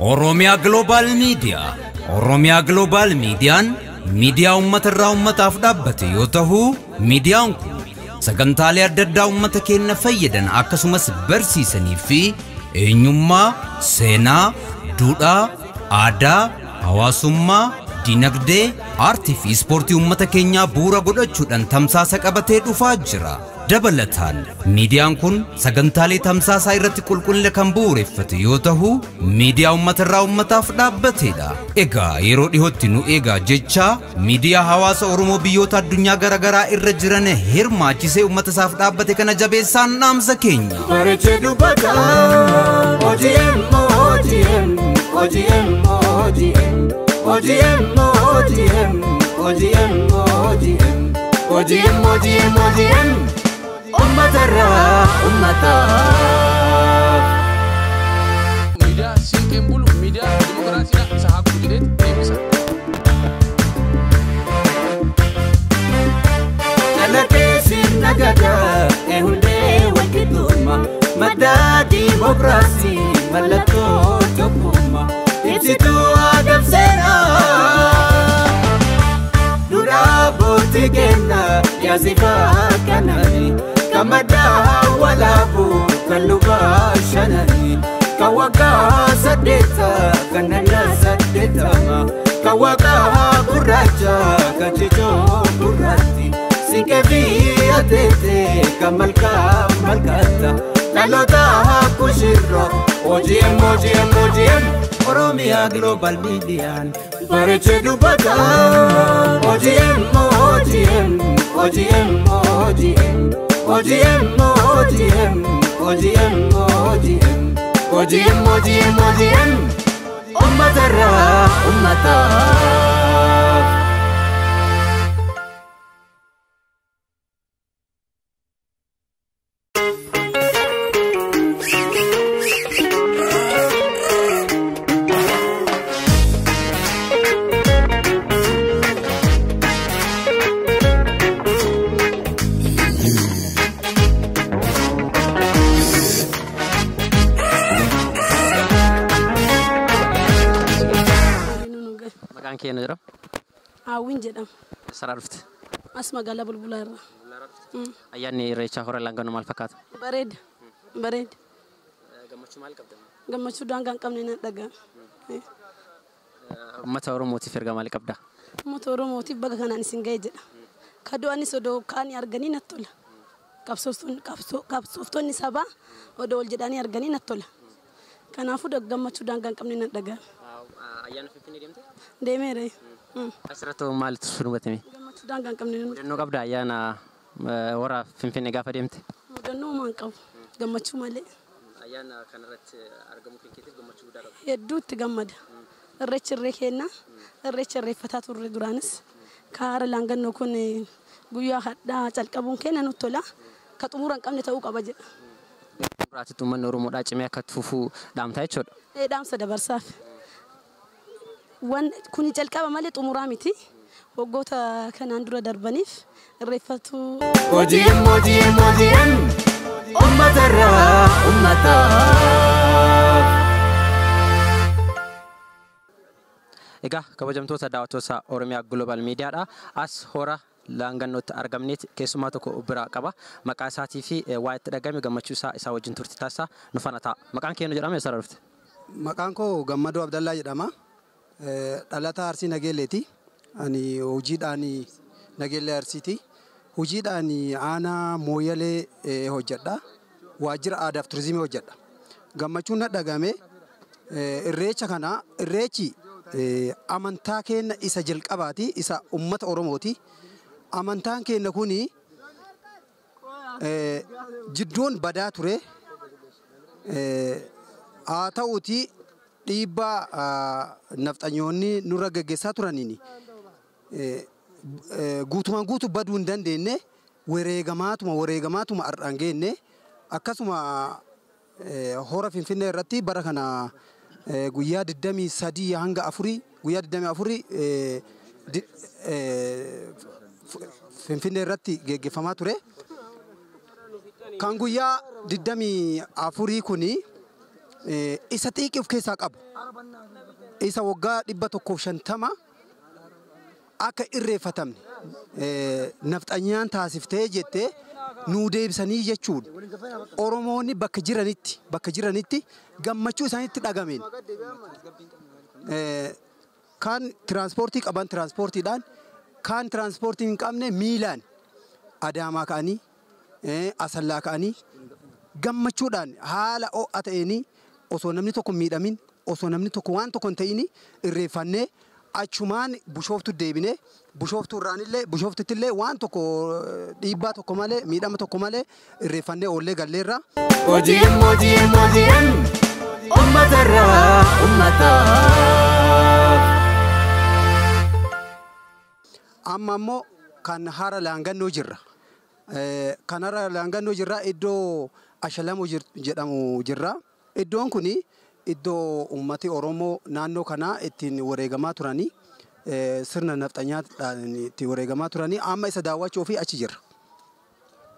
Oromia Global Media. Oromia Global Mediaan miidiyaa uummatarraa uummataaf dhaabbate yoo ta'u, miidiyaan kun sagantaalee adda addaa uummata keenya fayyadan akkasumas barsiisanii fi eenyummaa, seenaa, duudhaa, aadaa, hawaasummaa, dinagdee, aartii fi ispoortii uummata keenyaa bu'uura godhachuudhaan tamsaasa qabatee dhufaa jira. Dabalataan miidiyaan kun sagantaalee tamsaasaa irratti qulqullina kan bu'uureffate yoo ta'u, miidiyaa uummatarraa uummataaf dhaabbatedha. Egaa yeroo dhihootti nu eegaa jecha miidiyaa hawaasa Oromoo biyyoota addunyaa garaagaraa irra jiran hirmaachisee uummata isaaf dhaabbate kana jabeessaan dhaamsa keenya. Bareechee dubbata OGM OGM OGM OGM OGM OGM OGM OGM OGM OGM Ummatara ummata media sinkembul media demokrasiya sahaku diret bisa Jalake sinagada ehunde wakituma mada demokrasi malato jokuma Ibsitu agam sera Dura botigena yazifa kanani Kamada walabu kaluba shanani Kawaka sadeta kanana sadeta Kawaka kuraja kachicho kurati Sinkevi atete kamalka malkata Lalota kushiro OGM OGM OGM Oromia Global Mediaan Bareechee dubbata OGM OGM OGM OGM OGM OGM OGM OGM OGM OGM OGM Ummatara ummata Kena jira. Awin jedham. Sararufte. As magaalaa bulbulaarra. Ayyaanni Irreechaa hora Laangaanoo maal fakkaata? Bareeda. Bareeda. Gammachuu maal qabda? Gammachuu daangaa hin qabne nan dhagaa. Uummata Oromootiif ergaa maal qabda? Uummata Oromootiif baga kanaan isin ga'e jedha. Kadu'anis odoo kaanii arganii natti tola. Qabsooftonni sabaa odoo ol jedhanii arganii natti tola. Kanaafuu gammachuu daangaa hin qabne nan dhagaa. Ayyaana Finfinnee deemte? Deemeera. Asirratti maaltu sun hubatame? Gammachuu daangaa hin qabne nan mudannoo qabda ayyaana hora Finfinnee gaafa deemte? Mudannoo maan qabu. Gammachuu malee. Ayyaana kanarratti argamu keetiif gammachuu guddaa qaba. Hedduutti gammada. Irreechi irree kenna. Irreecha irreeffataa turre duraanis. Kaara Laangaannoo kun guyyaa hadhaa calqabuun kenna nutti tola. Ka xumura hin qabne ta'uu qaba jedha. Xumuraatti uummanni Oromoodhaa cimee akka fufuu dhaamtaa jechuudha. Dhaamsa dabarsaaf. Kuni calqaba malee xumuraa miti. Waggoota kanaan dura darbaniif irreeffatu. OGM OGM OGM Ummatara ummata Egaa kabajamtoota daawwattoota Oromiyaa Global Mediaadha. As hora Laangaannootti argamneet keessumaa tokko biraa qaba. Maqaa isaatii fi waa itti dhagame gammachuu isaa wajjin turti taasisaa nu faana ta'a. Maqaan kee jedhama eessa dhufte? Maqaan koo Gammadoo Abdallaa jedhama. Dhalataa Arsii Nageelleeti. Ani hojiidhaan Nageellee Arsiiti. Hojiidhaan aanaa Mooyalee hojjedha. Waajjira aadaa fi turizimii hojjedha. Gammachuun na dhagame irreecha kana irreechi amantaa keenya isa jalqabaati, isa uummata Oromooti. Amantaan keenya kuni jidduun badaa ture. Haa ta'uuti dhiibbaa nafxanyoonni nurra gaggeessaa turaniini guutumaan guutuu baduu hin dandeenye wareegamaatuma har'aan geenne akkasuma hora Finfinnee irratti bara kana guyyaa 23 hanga 4 guyyaa 24 Finfinnee irratti geggeeffamaa ture. Kan guyyaa 24 kuni isa xiiqii of keessaa qabu. Isa waggaa 150 akka irreeffatamne nafxanyaan taasiftee jettee nuu deebisanii jechuudha. Oromoonni bakka jiranitti gammachuu isaaniitti dhagameen. Kan tiraanspoortii qaban tiraanspoortiidhaan, kan tiraanspoortii hin qabne miilaan Adaamaa ka'anii, Asallaa ka'anii gammachuudhaan haala ho'a ta'een osoo namni tokko miidhamin, osoo namni tokko waan tokko hin ta'in irreeffannee achumaan Bishooftu deebinee Bishooftutti illee waan tokko dhiibbaa tokko malee miidhama tokko malee irreeffannee oollee galleerra. Hojiin uummatarraa uummataaf. Amma immoo kan hara laangannoo jirra. Kan hara laangannoo jirra iddoo Ashalamoo jedhamu jirra. Iddoon kuni iddoo uummati Oromoo naannoo kana ittiin wareegamaa turanii sirna nafxanyaadhaan itti wareegamaa turanii amma isa daawwachuu fi achi jirra.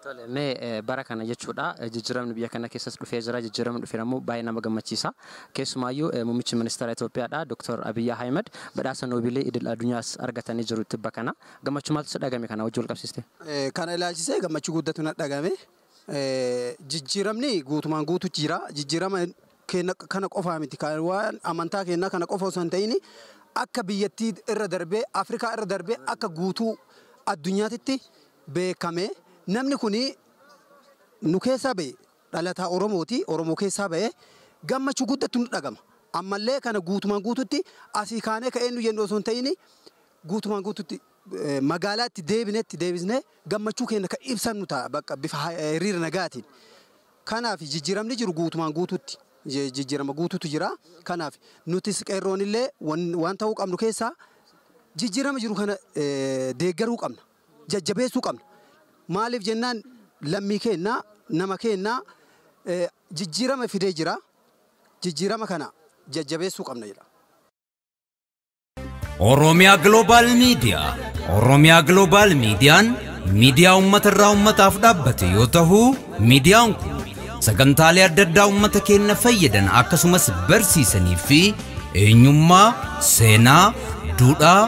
Tole mee bara kana jechuudha jijjiiramni biyya kana keessas dhufee jira jijjiiramni dhufee immoo baay'ee nama gammachiisa. Keessumaayyuu muummichi ministeera Itoophiyaadha Dr. Abiy Ahmed badhaasa Noobilee idil addunyaas argatanii jiru tibba kana. Gammachuu maaltu dhagame kana wajjin wal qabsiiste? Kana ilaalchisee gammachuu guddatu na dhagame. Jijjiiramni guutumaan guutu jira. Jijjiirama kana qofaa miti waan amantaa keenyaa kana qofa osoo hin ta'in akka biyyattii irra darbee Afrikaa irra darbee akka guutuu addunyaatitti beekame. Namni kuni nu keessaa ba'e dhalataa Oromooti. Oromoo keessaa ba'e gammachuu guddatu nu dhagama. Ammallee kana guutumaan guututti asii kaanee ka'ee nu jennu osoo hin ta'in guutumaan guututti magaalaatti deebisnee gammachuu keenya kan ibsannu ta'a bakka bifa hiriira nagaatiin. Kanaaf jijjiiramni jiru guutumaan guututti jijjiirama guututu jira. Kanaaf nutis qeerroon illee waan ta'uu qabnu keessaa jijjiirama jiru kana deeggaruu qabna. Jajjabeessuu qabna. Maaliif jennaan lammii keenyaa nama keenyaa jijjiirama fidee jira. Jijjiirama kana jajjabeessuu qabna jedha. Oromiyaa Global Media. Oromiyaa Global Mediaan miidiyaa uummatarraa uummataaf dhaabbate yoo ta'u miidiyaan kun sagantaalee adda addaa uummata keenya fayyadan akkasumas barsiisanii fi eenyummaa, seenaa, duudhaa,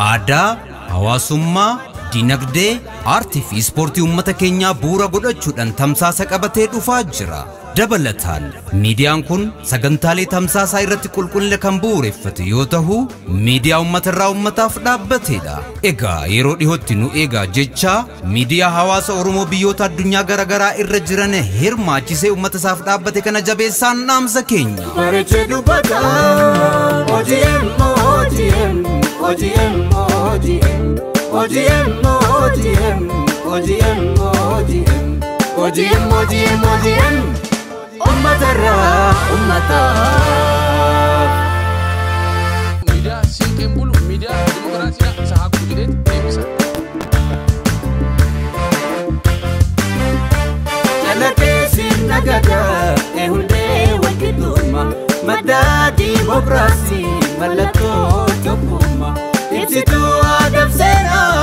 aadaa, hawaasummaa, dinagdee, aartii fi ispoortii uummata keenyaa bu'uura godhachuudhaan tamsaasa qabatee dhufaa jira. Dabalataan miidiyaan kun sagantaalee tamsaasaa irratti qulqullina kan bu'uureffate yoo ta'u miidiyaa uummatarraa uummataaf dhaabbatedha. Egaa yeroo dhihootti nu eegaa jecha miidiyaa hawaasa Oromoo biyyoota addunyaa garaagaraa irra jiran hirmaachisee uummata isaaf dhaabbate kana jabeessaan dhaamsa keenya. Bareechee dubbata OGM uummatarraa uummataaf. Miidiyaa siiqeen bulu miidiyaa dimokiraasiidhaa isa haakuu jedhee deebisa. Jalateessiin nagadaa hundee walqixxummaa madda dimokiraasii mallattoo tokkummaa ibsituu aadaa seenaa.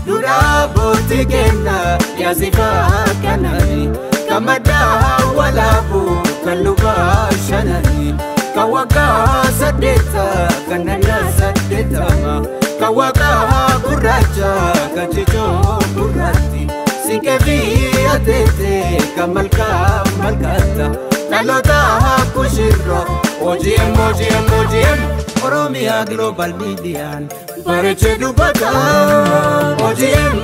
Duraa bootti kenna yaasifaa kanani kamadaa walaabu kan lubaa shanani kawakaa saddeeta kanana saddeetama kawakaa gurraacha kan cichoo gurraatti sinkeefii ateete kan malkaa malkaata dhaloota kushirra OGM Oromiyaa Global Mediaan bareechee dubbata OGM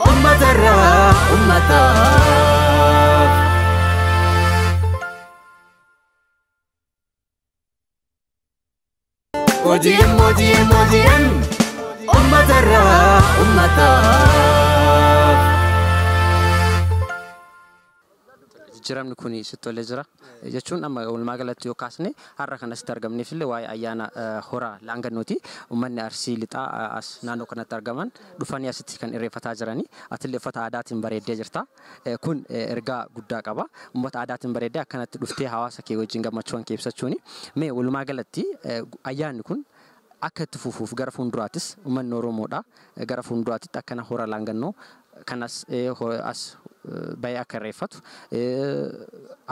uummatarraa uummataaf. OGM uummatarraa uummataaf. Jijjiiramni kun sittolee jira jechuun amma walumaa galatti yoo kaasne har'a kan asitti argamneef illee waa'ee ayyaana hora laangannooti. Uummanni Arsii lixaa as naannoo kanatti argaman dhufanii asitti kan irreeffataa jiranii atillee uffata aadaatiin bareeddee jirta. Kun ergaa guddaa qaba. Uummata aadaatiin bareeddee akkanatti dhuftee hawaasa kee wajjin gammachuun kee ibsachuuni. Mee walumaa galatti ayyaanni kun akka itti fufuuf gara fuulduraatis uummanni Oromoodha gara fuulduraatti akkana hora laangannoo kanas as bayee akka irreeffatu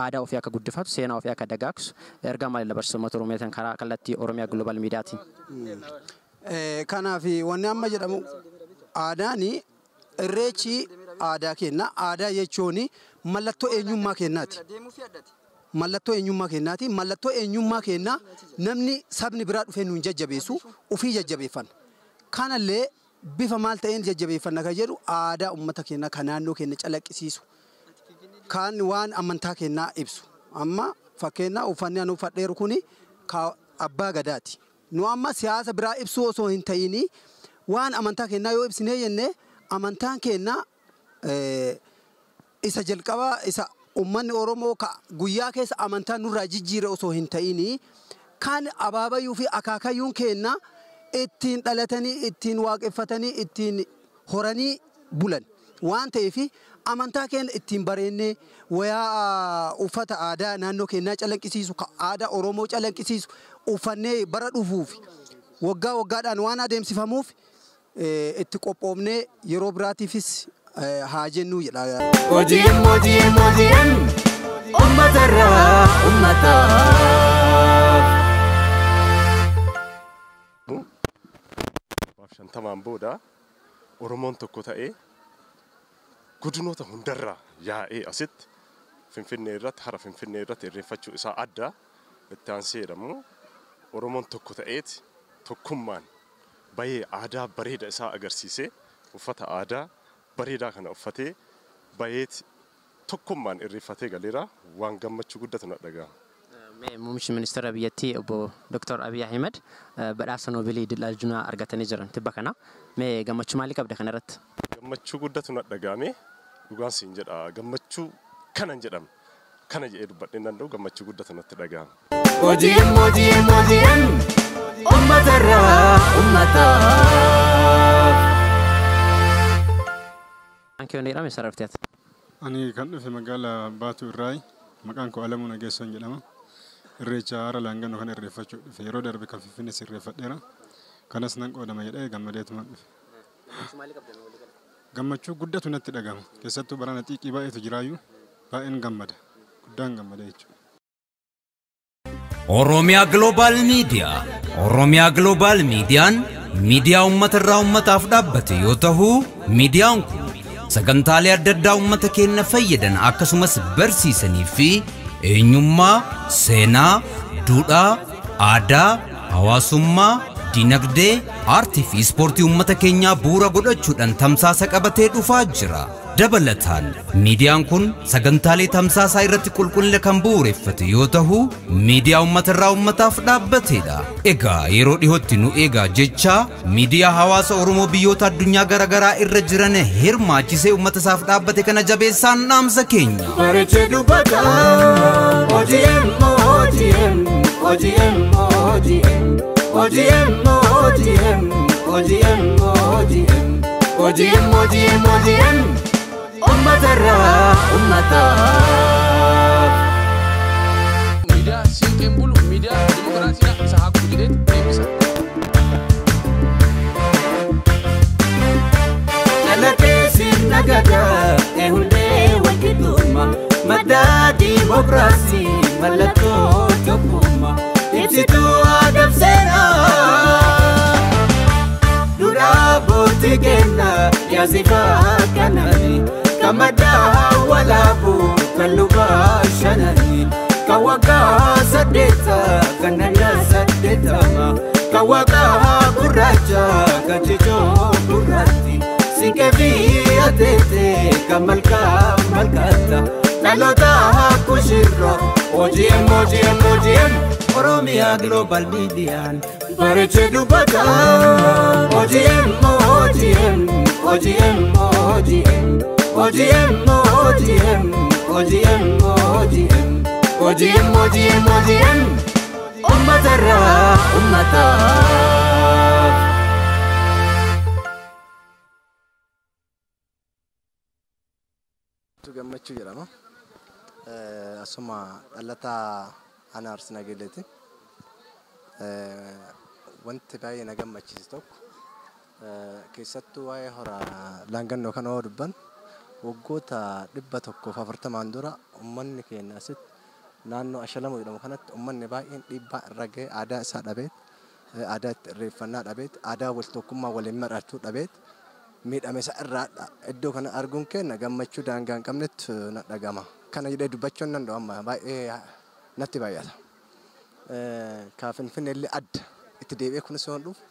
aadaa ofii akka guddifatu seenaa ofii akka dagaagsu erga maal dabarsu uummata Oromootaan karaa kallattii Oromiyaa Global Mediaatiin. Kanaaf wanni amma jedhamu aadaani irreechi aadaa kenna aadaa jechuun mallattoo eenyummaa kennaati. Mallattoo eenyummaa kennaati mallattoo eenyummaa kennaa namni sabni biraa dhufee nuun jajjabeessu ofii jajjabeeffan. Kanallee bifa maal ta'een jajjabeeffanna kan jedhu aadaa uummata keenyaa kan naannoo keenya calaqqisiisu kan waan amantaa keenyaa ibsu. Amma fakkeenyaa uffanni anu uffadheeru kuni abbaa gadaati. Nu amma siyaasa biraa ibsu osoo hin ta'ini waan amantaa keenyaa yoo ibsinee jenne amantaan keenyaa isa jalqabaa isa ummanni Oromoo guyyaa keessa amantaa nurraa jijjiire osoo hin ta'ini kan abaabayyuu fi akaakayyuun keenyaa ittiin dhalatanii ittiin waaqeffatanii ittiin horanii bulan waan ta'eef amantaa keenya ittiin bareennee wayaa uffata aadaa naannoo keenyaa calaqqisiisu aadaa Oromoo calaqqisiisu uffannee bara dhufuuf waggaa waggaadhaan waan adeemsifamuuf itti qophoofnee yeroo biraatiifis haa jennu jedha. Hojiin uummatarraa uummataaf. Shantamaan booda Oromoon tokko ta'ee godinoota hundarraa yaa'ee asitti Finfinnee irratti hara Finfinnee irratti irreeffachuu isaa adda itti aansee jedhamu Oromoon tokko ta'eeti tokkummaan bayee aadaa bareeda isaa agarsiisee uffata aadaa bareedaa kana uffatee bayeeti tokkummaan irreeffatee galeera waan gammachuu guddatu na dhaga'ama. Muummichi ministeera biyyattii obbo Dr. Abiy Ahmed badhaasa Noobeelii Dilaaljuunaa argatanii jiran tibba kana mee gammachuu maalii qabda kana irratti? Gammachuu guddatu na dhaga'ame dhugaan siin jedha gammachuu kanan jedhama kana jedhee dubbadhee danda'u gammachuu guddatu natti dhaga'ama. Hojiin uummatarraa uummataaf. Anke yoon jedhame sararteet. Ani kan dhufe magaalaa Baatu Irraay maqaan koo Alamuu Nageessoon jedhama. Irreecha hara laangannoo kan irreeffachuu dhufe yeroo darbe kan Finfinnee irreeffadheera. Kanas nan qoodama jedhee gammadeetuma dhufe. Gammachuu guddatu natti dhaga'ama. Keessattuu barana xiiqii baay'eetu jiraayyuu baay'een gammada. Guddaan gammada jechuudha. Oromiyaa Global Media. Oromiyaa Global Mediaan miidiyaa uummatarraa uummataaf dhaabbate yoo ta'u miidiyaan kun sagantaalee adda addaa uummata keenya fayyadan akkasumas barsiisanii fi eenyummaa, seenaa, duudhaa, aadaa, hawaasummaa, dinagdee, aartii fi ispoortii uummata keenyaa bu'uura godhachuudhaan tamsaasa qabatee dhufaa jira. Dabalataan miidiyaan kun sagantaalee tamsaasaa irratti qulqullina kan bu'uureffate yoo ta'u miidiyaa uummatarraa uummataaf dhaabbateedha. Egaa yeroo dhihootti nu eegaa jecha miidiyaa hawaasa Oromoo biyyoota addunyaa garaagaraa irra jiran hirmaachisee uummata isaaf dhaabbate kana jabeessaan dhaamsa keenya. Bareechee dubbata OGM uummatarraa uummataaf. Miidiyaa siiqeen bulu miidiyaa dimokiraasiidha isa haa guddisee deebisa. Dalakeessiin nagadaa hundee walqixxummaa maddaa dimokiraasii mallattoo tokkummaa ibsituu aadaa seeraa. Duraa bootti kenna yaasifaa kanani kamada walaabu kalubaa shanani kawakaa saddeeta kanana saddeetama kawakaa gurraacha kanchichoo gurraatti sinkeefi ateete kamalkaa malkaata dhaloota kushirro OGM Oromiyaa Global Mediaan bareechee dubbata OGM uummatarraa uummataaf. Gammachuu jedhama. Asuma dhalataa ana Arsii Nageelleeti. wanti baay'ee na gammachiisu tokko keessattuu waa'ee hora laangannoo kana yoo dubban waggoota 140 dura uummanni keenya asitti naannoo Ashalamoo jedhamu kanatti uummanni baay'een dhiibbaa irra ga'ee aadaa isaa dhabeet aadaa itti irreeffannaa dhabeet aadaa wal tokkummaa waliin marachuu dhabeet miidhame isaa irraadha. Iddoo kana arguun keenya gammachuu daangaa hin qabnetti na dhagama. Kana jedhee dubbachuun nan danda'u amma baay'ee natti baay'ata. Ka Finfinnee illee adda itti deebi'ee kunis waan dhufu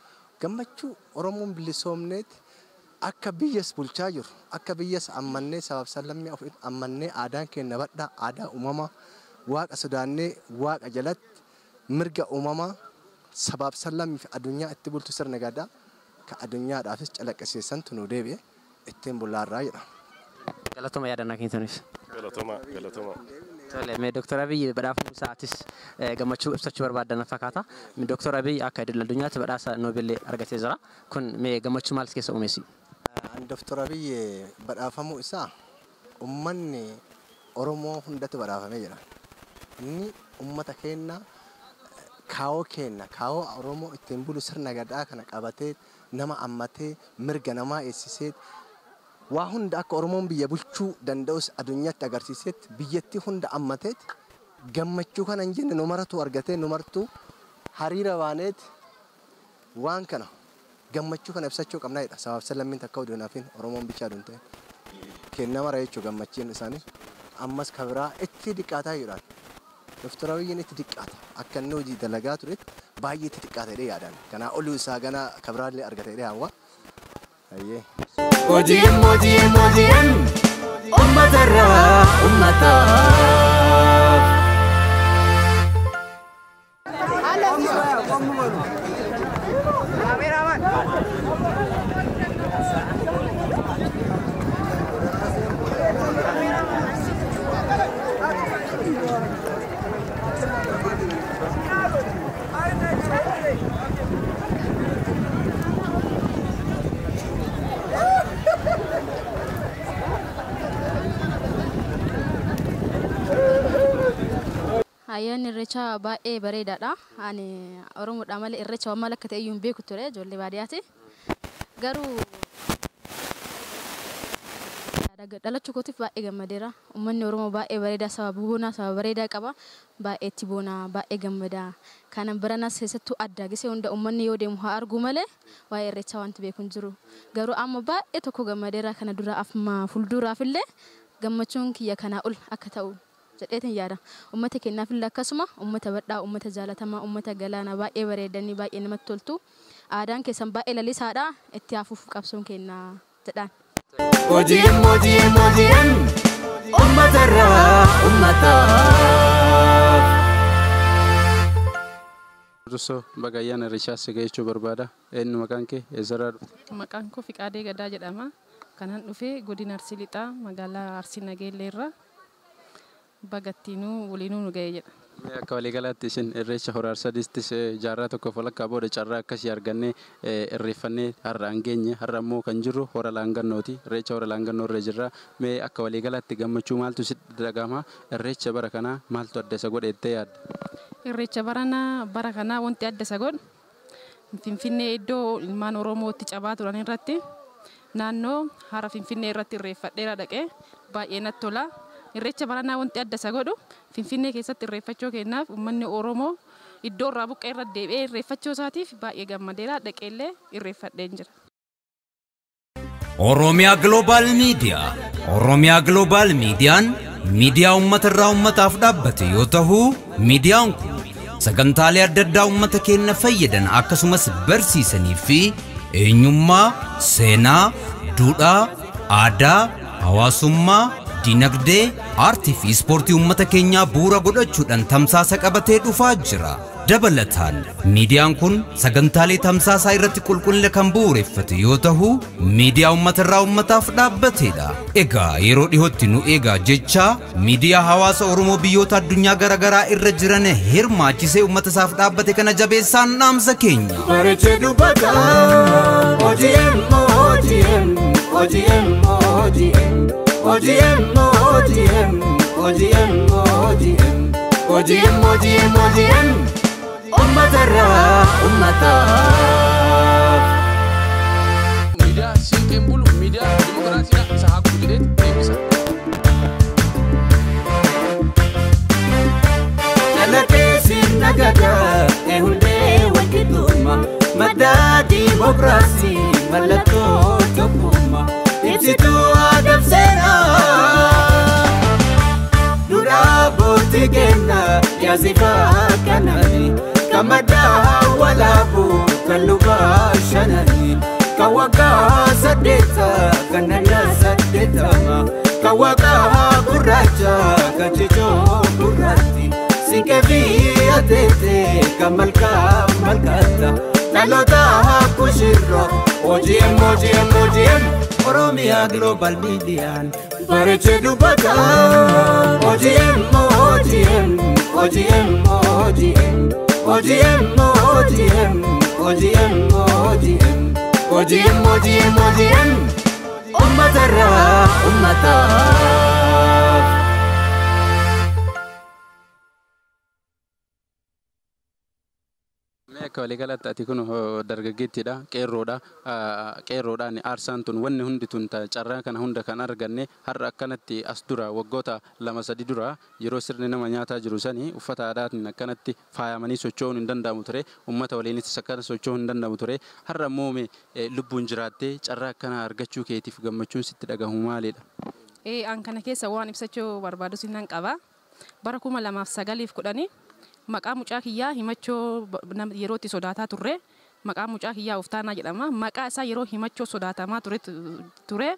gammachuu Oromoon bilisoomneeti akka biyyas bulchaa jiru akka biyyas ammannee sabab sallammii of ammannee aadaan keenya badhaa aadaa uumamaa waaqa sodaannee waaqa jalatti mirga uumamaa sabab sallammii fi addunyaa itti bultu sirna gadaa ka addunyaadhaafis calaqqisiisantu nu deebi'e ittiin bullaarraa jedha. Galatoma yaadannaa keessaniif. Galatoma. Tole mee Dr. Abiy badhaafamuu isaatis gammachuu ibsachuu barbaadan fakkaata. Dr. Abiy akka idil addunyaatti badhaasa Noobeelii argatee jira. Kun mee gammachuu maal keessa uumeesi? Dr. Abiy badhaafamuu isaa uummanni Oromoo hundatti badhaafamee jira. Inni uummata keenya kaawoo Oromoo ittiin bulu sirna gadaa kana qabatee nama ammatee mirga namaa eegsisee waa hunda akka Oromoon biyya bulchuu danda'us addunyaatti agarsiiseet biyyattii hunda ammateet gammachuu kana hin jenne numaratu argatee numartuu hariira baaneet waan kana gammachuu kana ibsachuu qabna jedha. Sabab sallammiin takka oduunaafin Oromoon bichaa dunte kenna mara jechuu gammachiin isaanii ammas kabiraa itti diqqaataa jiran. Dr. Abiyyiin itti diqqaata akka inni hojii dalagaa turetti baay'ee itti diqqaata jedhee yaadan. Kanaa oluu isaa gana kabiraallee argata jedhee hawwa. Hojiin uummatarraa uummataaf. Ayyaanni Irreechaa baay'ee bareedaadha. Ani Oromoodhaa malee Irreecha waan maal akka ta'e iyyuu hin beeku ture ijoollee baadiyyaati. Garuu dhalachuu kootiif baay'ee gammadeera. Uummanni Oromoo baay'ee bareedaa sababa boonaa sababa bareedaa qaba. Baay'ee itti boonaa baay'ee gammadaa. Kanan biranas keessattuu adda gisee hunda uummanni yoo deemu haa argu malee waa'ee Irreechaa wanti beeku hin jiru. Garuu amma baay'ee tokko gammadeera kana duraaf fuulduraafillee gammachuun kiyya kanaa ol akka ta'u jedheetin yaada. Uummata keenyaaf illee akkasuma uummata badhaa uummata jaalatamaa uummata galaana baay'ee bareedanii baay'ee namatti toltu. Aadaan keessan baay'ee lalisaadha itti hafuuf qabsoon keenya jedhaan. Hojiin uummatarraa uummataaf. Durso bagayyaan Irreechaa si gahuu barbaada. Eenyu maqaan kee eessarraa dhufte? Maqaan koo Fiqaadee Gadaa jedhama. Kanan dhufee godina Arsii Lixaa magaalaa Arsii Nageelleerraa. Bagattiinuu waliinuu nu ga'ee jedha. Akka waliigalaatti isin Irreecha hora Arsadittis jaarraa tokko walakkaa booda carraa akkasii argannee irreeffannee har'a hin geenye har'a immoo kan jirru hora Laangannooti. Irreecha hora Laangannoo irra jirra. Mee akka waliigalaatti gammachuu maaltu sitti dhagahama? Irreecha bara kanaa maaltu adda isa godhe jettee yaadda? Irreecha bara kanaa wanti adda isa godhu Finfinnee iddoo ilmaan Oromootti cabaa turan irratti naannoo hara Finfinnee irratti irreeffadheera dhaqee baay'ee natti tola. Irreecha baranaa wanti adda isa godhu Finfinnee keessatti irreeffachuu kennaaf uummanni Oromoo iddoo irraa buqqee irra deebi'ee irreeffachuu isaatiif baay'ee gammadeera dhaqeellee irreeffadheen jira. Oromiyaa Global Miidiyaan miidiyaa uummatarraa uummataaf dhaabbate yoo ta'u miidiyaan kun sagantaalee adda addaa uummata keenya fayyadan akkasumas barsiisanii fi eenyummaa, seenaa, duudhaa, aadaa, hawaasummaa, dinagdee, aartii fi ispoortii uummata keenyaa bu'uura godhachuudhaan tamsaasa qabatee dhufaa jira. Dabalataan miidiyaan kun sagantaalee tamsaasaa irratti qulqullina kan bu'uureffate yoo ta'u miidiyaa uummatarraa uummataaf dhaabbateedha. Egaa yeroo dhihootti nu eegaa jecha miidiyaa hawaasa Oromoo biyyoota addunyaa garaagaraa irra jiran hirmaachisee uummata isaaf dhaabbate kana jabeessaan dhaamsa keenya. Bareechee dubbata OGM ummatarraa ummataaf. Miidiyaa siiqeen bulu miidiyaa dimokiraasiidha isa haa guutu jedhee deebisa. Dhalateessiin nagadaa hundee walqixxummaa madda dimokiraasii mallattoo tokkummaa ibsituu aadaa seeraa duraa bootti kenna yaasifaa kanani kamadaa walaabuu kan lubaa shanani kawakaa saddeeta kanana saddeetama kawakaa gurraacha kan cichoo gurraatti sinkeefi ateete kan malkaata dhalota kushirro OGM Oromiyaa Global Mediaan bareechee dubbata OGM ummatarraa ummataaf. Akka waliigalatti ati kun dargaggeettiidha qeerroodhaan aarsaan tun wanni hundi tun carraa kana hunda kan arganne har'a akkanatti as dura waggoota 2-3 dura yeroo sirni nama nyaataa jiru sanii uffata aadaatiin akkanatti faayamanii socho'uun hin danda'amu ture ummata waliinis akkana socho'uun hin danda'amu ture har'a immoo lubbuun jiraattee carraa akkana argachuu keetiif gammachuun sitti dhagahu maalidha? An kana keessa waan ibsachuu barbaadu sinan qaba. Bara 2009 maqaa mucaa kiyyaa himachoo yerootti sodaataa turre maqaa mucaa kiyyaa uftaanaa jedhama maqaa isaa yeroo himachoo sodaatamaa ture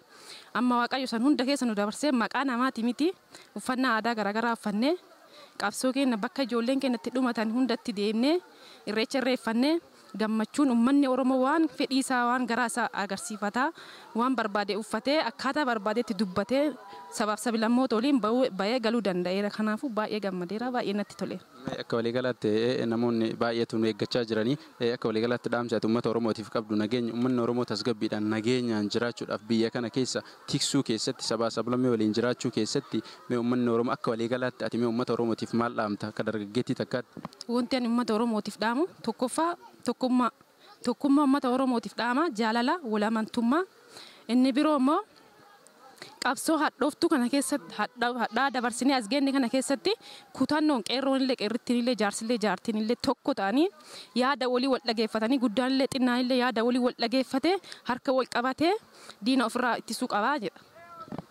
amma waaqayyo san hunda keessa nu dabarsee maqaa namaati miti uffannaa aadaa garaagaraa uffannee qabsoo keenya bakka ijoolleen keenya itti dhumatan hundatti deemnee irreecha irreeffannee gammachuun ummanni Oromoo waan fedhii isaa waan garaa isaa agarsiifata waan barbaade uffatee akkaataa barbaadetti dubbatee sabaaf sablammoota waliin bahee galuu danda'eera kanaafuu baay'ee gammadeera baay'ee natti toleera. Akka waliigalaatti namoonni baay'eetu nu eeggachaa jiranii akka waliigalaatti dhaamsa uummata Oromootiif qabdu nageenya uummanni Oromoo tasgabbiidhaan nageenyaan jiraachuudhaaf biyya kana keessa tiksuu keessatti sabaa sablammii waliin jiraachuu keessatti uummanni Oromoo akka waliigalaatti ati uummata Oromootiif maal dhaamta akka dargaggeettii takkaatti? Wanti ani uummata Oromootiif dhaamu tokkoffaa tokkummaa uummata Oromootiif dhaama jaalala walamantummaa inni biroo immoo qabsoo hadhooftuu kana keessatti hadhaa dabarsinee as geenye kana keessatti kutannoon qeerroonillee qeerrittiinillee jaarsillee jaartiinillee tokko ta'anii yaada walii wal dhageeffatanii guddaanillee xinnaanillee yaada walii wal dhageeffatee harka wal qabatee diina ofirraa ittisuu qabaa jedha.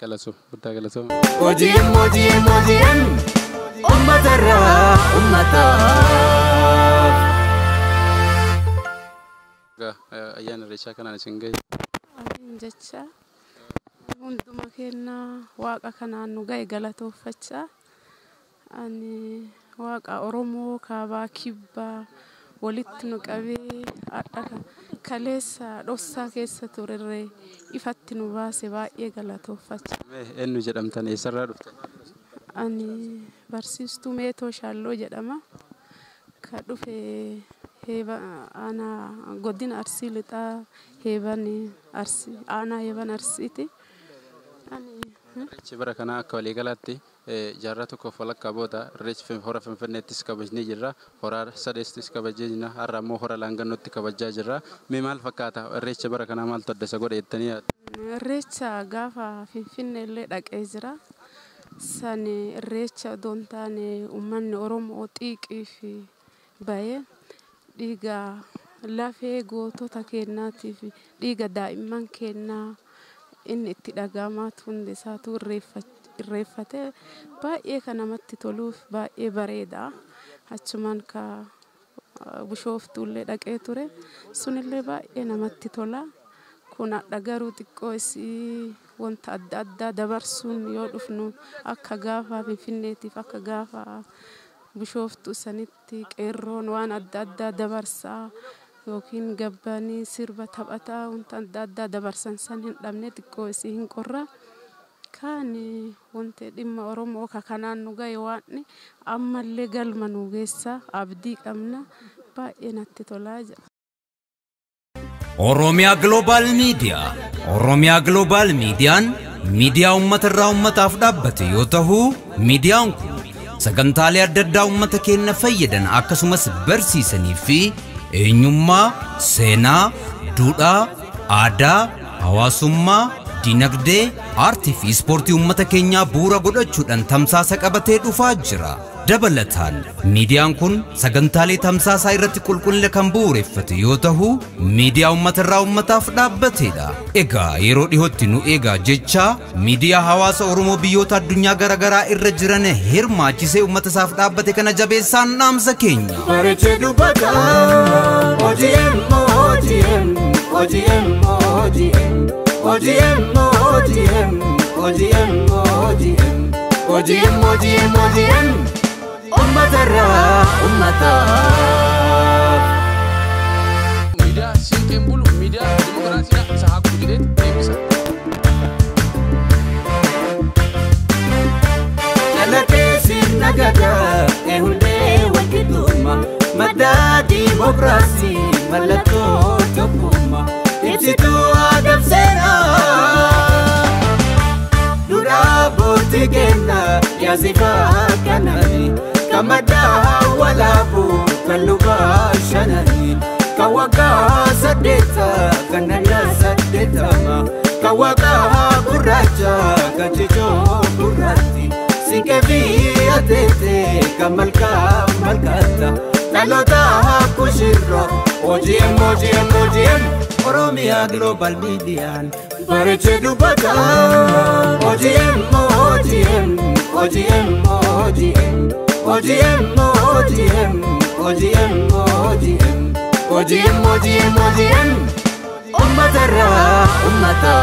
Galatoo guddaa galatoo. OGM ummatarraa ummataaf. Ayyaana Irreechaa kanaan isin gahe. Jecha hunduma kennaa waaqa kanaan nu gahe galatoofachaa ani waaqa Oromoo kaabaa kibbaa walitti nu qabee adda kaleessa dhossaa keessa turerree ifatti nu baase baay'ee galatoofachaa. Eenyu jedhamtan eessarraa dhuftan? Ani barsiistuu Meetoo Shaalloo jedhama ka dhufe ana godina Arsii lixaa aanaa heeban Arsiiti. Irreechi bara kanaa akka waliigalaatti jaarraa tokkoof walakkaa booda irreechi hora Finfinneettis kabajnee jirra hora sadeestis kabajnee jirra har'a immoo hora Laangannootti kabajaa jirra mee maal fakkaata irreecha bara kanaa maaltu adda isa godhe jettanii yaaddu? Irreecha gaafa Finfinneellee dhaqee jira sani irreecha odoo hin taane uummanni Oromoo xiiqiif bahee dhiiga lafee gootota keenyaatiif dhiiga daa'imman keenyaa inni itti dhagahamaa hundi isaatu irreeffatee baay'ee kan namatti toluuf baay'ee bareeda achumaan ka Bishooftuullee dhaqee ture sunillee baay'ee namatti tola kun adda garuu xiqqoo isii wanta adda addaa dabarsuun yoo dhufnu akka gaafa Finfinneetiif akka gaafa Bishooftuu sanitti qeerroon waan adda addaa dabarsaa yookiin gabbanii sirba taphataa wanta adda addaa dabarsan san hin dhabne xiqqoo isii hin qorra kan wanti dhimma Oromoo kanaan nu gahe waan ammallee galma nu geessa abdii qabna baay'ee natti tolaa jira. Oromiyaa Global Miidiyaan miidiyaa uummatarraa uummataaf dhaabbate yoo ta'u miidiyaan kun sagantaalee adda addaa uummata keenya fayyadan akkasumas barsiisanii fi eenyummaa, seenaa, duudhaa, aadaa, hawaasummaa, dinagdee, aartii fi ispoortii uummata keenyaa bu'uura godhachuudhaan tamsaasa qabatee dhufaa jira. Dabalataan miidiyaan kun sagantaalee tamsaasaa irratti qulqullina kan bu'uureffate yoo ta'u, miidiyaa uummatarraa uummataaf dhaabbateedha. Egaa yeroo dhihootti nu eegaa jecha miidiyaa hawaasa Oromoo biyyoota addunyaa garaagaraa irra jiran hirmaachisee uummata isaaf dhaabbate kana jabeessaan dhaamsa keenya. Bareechee dubbata OGM OGM OGM OGM OGM OGM OGM OGM OGM OGM OGM Ummatara ummata Media sinken bulu media demokrasiya isa hakku jedhe deebisa. Lalakesi nagada ehunde wakiduma madda demokrasi malato tokuma ibsitu agabsera Dura botigena yazifa kanani Kamada walabu kaluba shanani Kawaka sadeta kanana sadeta ma Kawaka kuraja kachicho kurati Sinkevi atete kamalka malkata Nalota kushiro OGM OGM OGM Oromia Global Media Bareche dubata OGM OGM OGM OGM OGM OGM OGM OGM OGM OGM OGM Ummatara ummata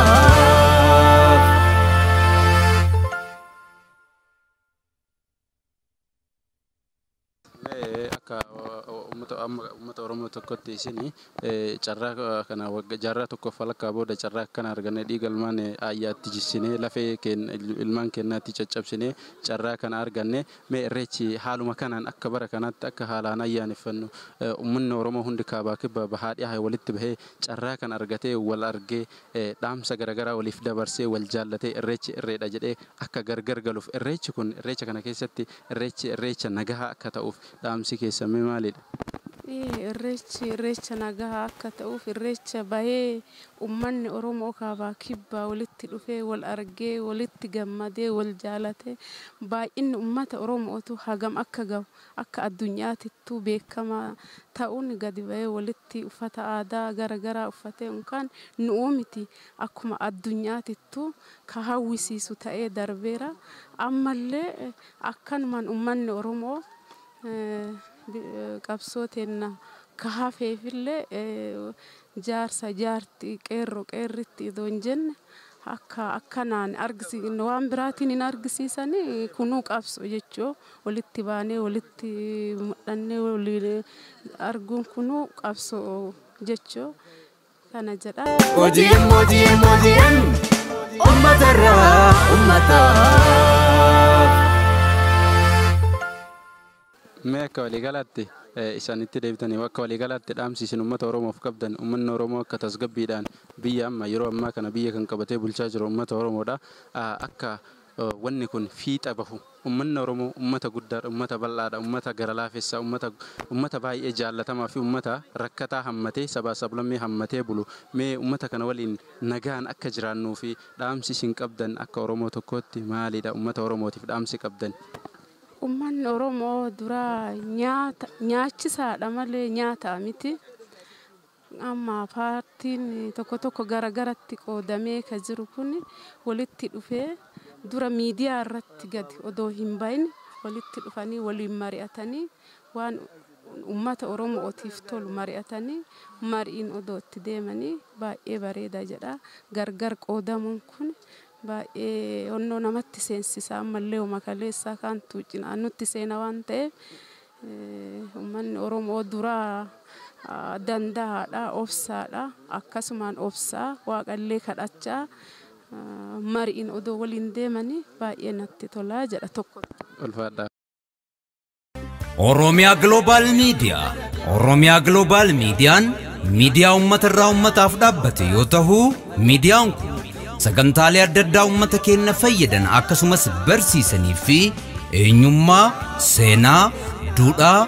akka uummata Oromoo tokkotti isini carraa kana jaarraa tokko falakkaa booda carraa kana arganne dhiigalmaan ayyaatti jissinee lafee ilmaan kennaatti caccabsinee carraa kana arganne mee irreechi haaluma kanaan akka bara kanaatti akka haalaan ayyaaneffannu uummanni Oromoo hundi kaabaa kibba bahaadhiyaa walitti bahee carraa kana argatee wal argee dhaamsa garaagaraa waliif dabarsee wal jaallatee irreechi irreedha jedhee akka gargar galuuf irreechi kun irreecha kana keessatti irreecha nagahaa akka ta'uuf dhaamsi keessan maalidha? Irreecha nagahaa akka ta'uuf irreecha bahee uummanni Oromoo kaabaa kibbaa walitti dhufee wal argee walitti gammadee wal jaalatee baay'inni uummata Oromootu hagam akka gahu akka addunyaatittuu beekamaa ta'uun gadi bahee walitti uffata aadaa garaagaraa uffatee unkaan nu'uu miti akkuma addunyaatittuu ka hawwisiisu ta'ee darbeera ammallee akkanumaan uummanni Oromoo qabsootenna kahafeefillee jaarsa jaartii qeerritti idoon jenne akkanaan argisiisne waan biraatiin hin argisiisanii kunuu qabso jechuu walitti baanee walitti mudhannee waliin arguun kunuu qabso jechuu kana jedha. OGM OGM OGM ummatara ummata Mee akka waliigalaatti isaanitti deebitanii akka waliigalaatti dhaamsiisin uummata Oromoof qabdan uummanni Oromoo akka tasgabbiidhaan biyya amma yeroo ammaa kana biyya kan qabatee bulchaa jiru uummata Oromoodha akka wanni kun fiixa bahu uummanni Oromoo uummata guddaadha uummata bal'aadha uummata gara laafessaa uummata baay'ee jaallatamaa fi uummata rakkataa hammatee sabaa sablammii hammatee bulu mee uummata kana waliin nagaan akka jiraannuu fi dhaamsi isin qabdan akka Oromoo tokkootti maalidha uummata Oromootiif dhaamsi qabdan? Uummanni Oromoo dura nyaachisaadha malee nyaata miti. Amma paartiin tokko garagaratti qoodamee ka jiru kun walitti dhufee dura miidiyaa irratti gadi odoo hin bahin walitti dhufanii waliin mari'atanii waan uummata Oromootiif tolu mari'atanii mariin odoo itti deemanii baay'ee bareeda jedha. Gargar qoodamuun kun baay'ee onnoo namatti seensisaa ammallee uma kaleessaa kaantu cinaa nutti seena waan ta'eef uummanni Oromoo duraa danda'aadha obsaadha akkasumaan obsaa waaqallee kadhachaa mariin odoo waliin deemanii baay'ee natti tolaa jedha tokko. Oromiyaa Global Media Oromiyaa Global Mediaan miidiyaa uummatarraa uummataaf dhaabbate yoo ta'u miidiyaan kun sagantaalee adda addaa uummata keenya fayyadan akkasumas barsiisanii fi eenyummaa, seenaa, duudhaa,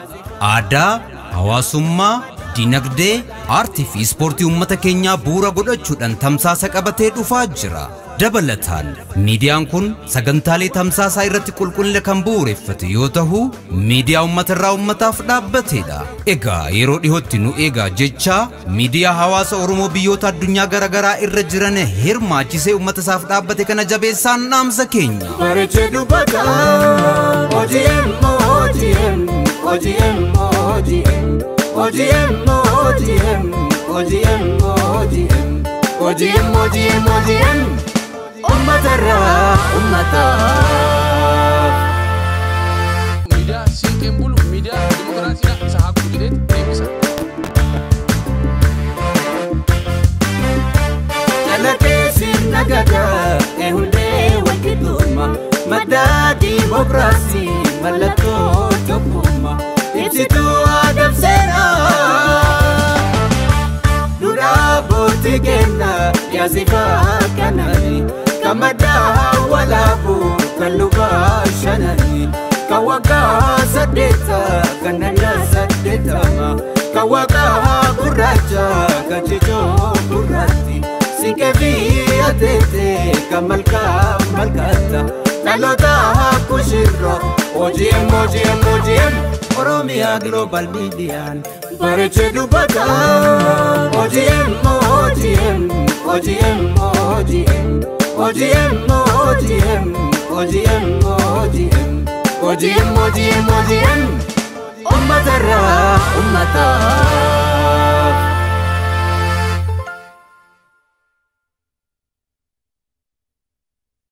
aadaa, hawaasummaa, dinagdee, aartii fi ispoortii uummata keenyaa bu'uura godhachuudhaan tamsaasa qabatee dhufaa jira. Dabalataan miidiyaan kun sagantaalee tamsaasaa irratti qulqullina kan bu'uureffate yoo ta'u miidiyaa uummatarraa uummataaf dhaabbateedha. Egaa yeroo dhihootti nu eegaa jecha miidiyaa hawaasa Oromoo biyyoota addunyaa garaagaraa irra jiran hirmaachisee uummata isaaf dhaabbate kana jabeessaan dhaamsa keenya. Bareechee dubbata OGM OGM OGM OGM OGM OGM OGM OGM OGM OGM OGM Media sinqeen bulu miidiyaa dimokiraasiidha isa haa guutu jedhee deebisa. Jalaqee sirna gadaa hundee walqixxummaa madda dimokiraasii mallattoo tokkummaa ibsituu aadaa seenaa duudhaa bootti kenna yaasifaa kanani. Kamada walabu kaluba shanani kawaka sadeta kanana sadeta ma kawaka kuraja kajijo kurati sinkevi atete kamalka malkata nalota kushiro OGM OGM OGM Oromia Global Median Bareche dubata OGM OGM OGM OGM OGM OGM OGM OGM OGM OGM OGM Ummatara